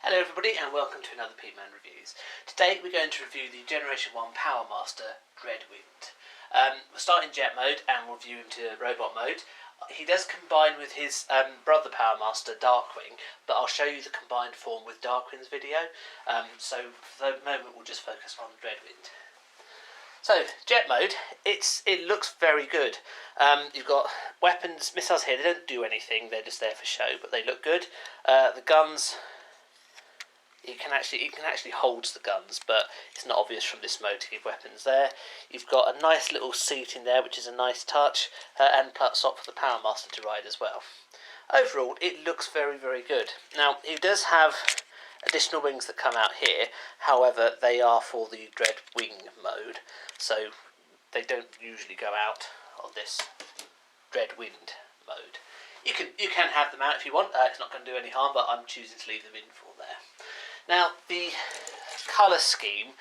Hello everybody and welcome to another Peteman Reviews. Today we're going to review the Generation 1 Power Master Dreadwind. We'll start in jet mode and we'll view him to robot mode. He does combine with his brother Power Master Darkwing, but I'll show you the combined form with Darkwing's video. So for the moment we'll just focus on Dreadwind. So, jet mode, it looks very good. You've got weapons, missiles here. They don't do anything, they're just there for show, but they look good. The guns, it can actually holds the guns, but it's not obvious from this mode to give weapons there. You've got a nice little seat in there, which is a nice touch, and stop for the Power Master to ride as well. Overall, it looks very, very good. Now, he does have additional wings that come out here, however they are for the Dreadwing mode, so they don't usually go out on this Dreadwind mode. You can have them out if you want, it's not going to do any harm, but I'm choosing to leave them in for there. Now the colour scheme,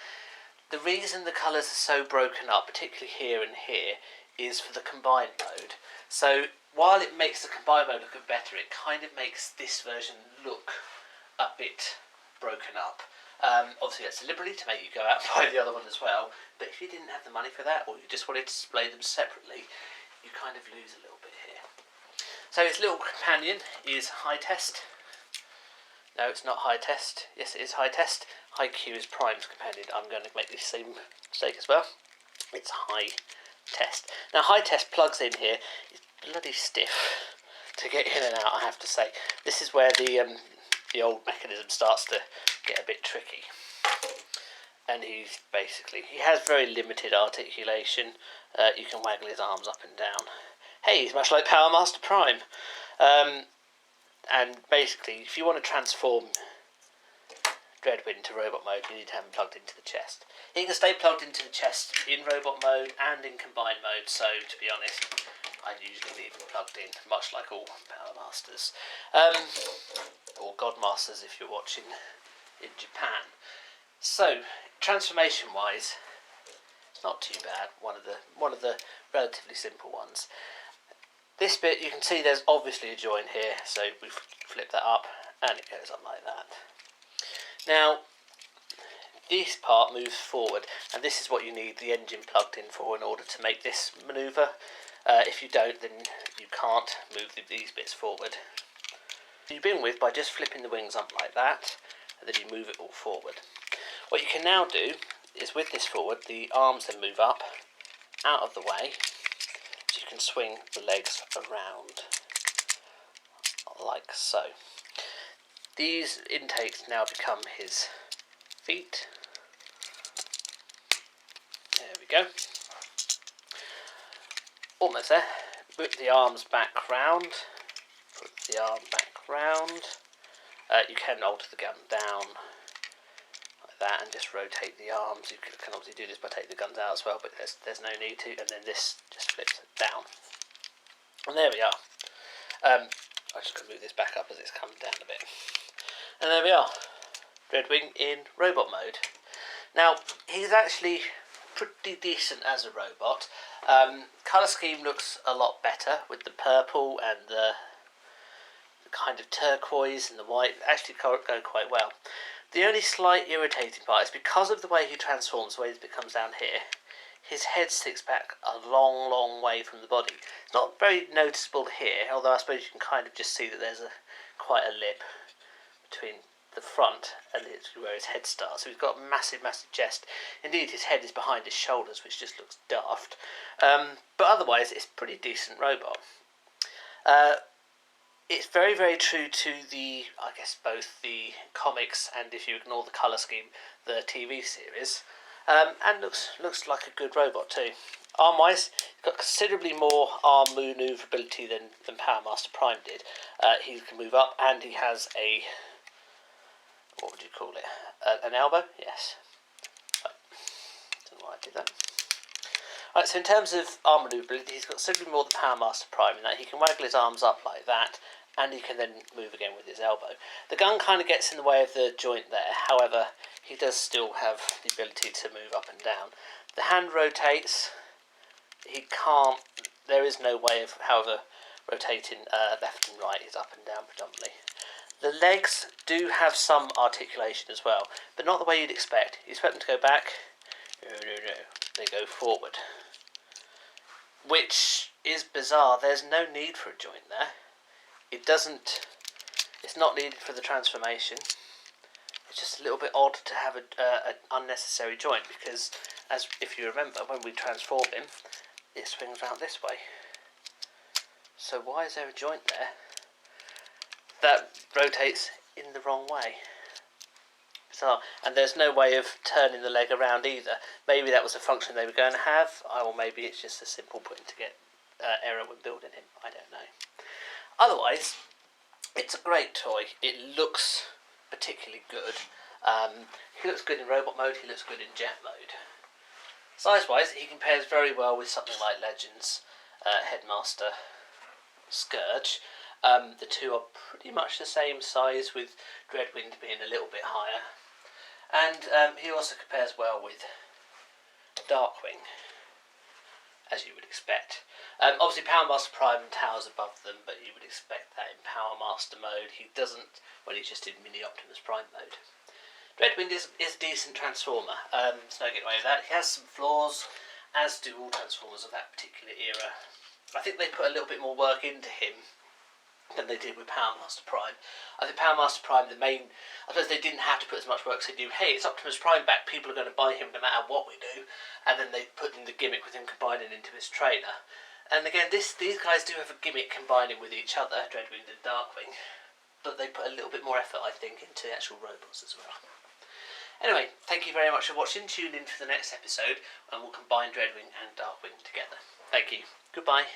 the reason the colours are so broken up, particularly here and here, is for the combined mode. So while it makes the combined mode look a bit better, it kind of makes this version look a bit broken up. Obviously that's deliberately to make you go out and buy the other one as well, but if you didn't have the money for that, or you just wanted to display them separately, you kind of lose a little bit here. So his little companion is High Test. No, it's not High Test. Yes, it is High Test. High Q is Prime's companion. I'm going to make the same mistake as well. It's High Test. Now High Test plugs in here. It's bloody stiff to get in and out, I have to say. This is where the old mechanism starts to get a bit tricky. And he has very limited articulation. You can waggle his arms up and down. Hey, he's much like Power Master Prime. And basically, if you want to transform Dreadwind to robot mode, you need to have him plugged into the chest. He can stay plugged into the chest in robot mode and in combined mode, so to be honest, I usually leave him plugged in, much like all Power Masters. Or God Masters if you're watching in Japan. So, transformation-wise, it's not too bad. One of the relatively simple ones. This bit, you can see there's obviously a joint here, so we flip that up and it goes up like that. Now, this part moves forward, and this is what you need the engine plugged in for in order to make this manoeuvre. If you don't, then you can't move these bits forward. You begin with by just flipping the wings up like that, and then you move it all forward. What you can now do is with this forward, the arms then move up, out of the way, so you can swing the legs around, like so. These intakes now become his feet. There we go. Almost there. Whip the arms back round. Put the arm back round. You can alter the gun down like that and just rotate the arms. You can obviously do this by taking the guns out as well, but there's no need to. And then this just flips down. And there we are. I'm just going to move this back up as it's come down a bit. And there we are. Dreadwing in robot mode. Now, he's actually pretty decent as a robot. Colour scheme looks a lot better with the purple and the kind of turquoise and the white. Actually go quite well. The only slight irritating part is because of the way he transforms, the way it comes down here, his head sticks back a long, long way from the body. It's not very noticeable here, although I suppose you can kind of just see that there's quite a lip between the front and where his head starts. So he's got a massive, massive chest. Indeed, his head is behind his shoulders, which just looks daft. But otherwise, it's a pretty decent robot. It's very, very true to the, I guess, both the comics and, if you ignore the colour scheme, the TV series. And looks like a good robot too. Arm-wise, he's got considerably more arm manoeuvrability than Power Master Prime did. He can move up, and he has a, what would you call it? An elbow? Yes. Right. Don't know why I did that. Right, so in terms of arm manoeuvrability, he's got considerably more than Power Master Prime in that he can waggle his arms up like that, and he can then move again with his elbow. The gun kind of gets in the way of the joint there, however, he does still have the ability to move up and down. The hand rotates, he can't, there is no way of, however, rotating left and right is up and down predominantly. The legs do have some articulation as well, but not the way you'd expect. You expect them to go back. No. They go forward. Which is bizarre. There's no need for a joint there. It's not needed for the transformation. It's just a little bit odd to have an unnecessary joint, because, as if you remember, when we transform him, it swings round this way. So why is there a joint there that rotates in the wrong way? Bizarre. And there's no way of turning the leg around either. Maybe that was a function they were going to have, or maybe it's just a simple putting to get error when building him. I don't know. Otherwise, it's a great toy. It looks particularly good. He looks good in robot mode, he looks good in jet mode. Size-wise, he compares very well with something like Legends Headmaster Scourge. The two are pretty much the same size, with Dreadwind being a little bit higher. And he also compares well with Darkwing, as you would expect. Obviously Power Master Prime towers above them, but you would expect that in Power Master mode. He doesn't when he's just in Mini Optimus Prime mode. Dreadwind is a decent Transformer. There's no getting away with that. He has some flaws, as do all Transformers of that particular era. I think they put a little bit more work into him than they did with Power Master Prime. I think Power Master Prime, I suppose they didn't have to put as much work, so they do, hey, it's Optimus Prime back, people are going to buy him no matter what we do, and then they put in the gimmick with him combining into his trainer. And again, these guys do have a gimmick combining with each other, Dreadwind and Darkwing, but they put a little bit more effort, I think, into the actual robots as well. Anyway, thank you very much for watching. Tune in for the next episode, and we'll combine Dreadwing and Darkwing together. Thank you. Goodbye.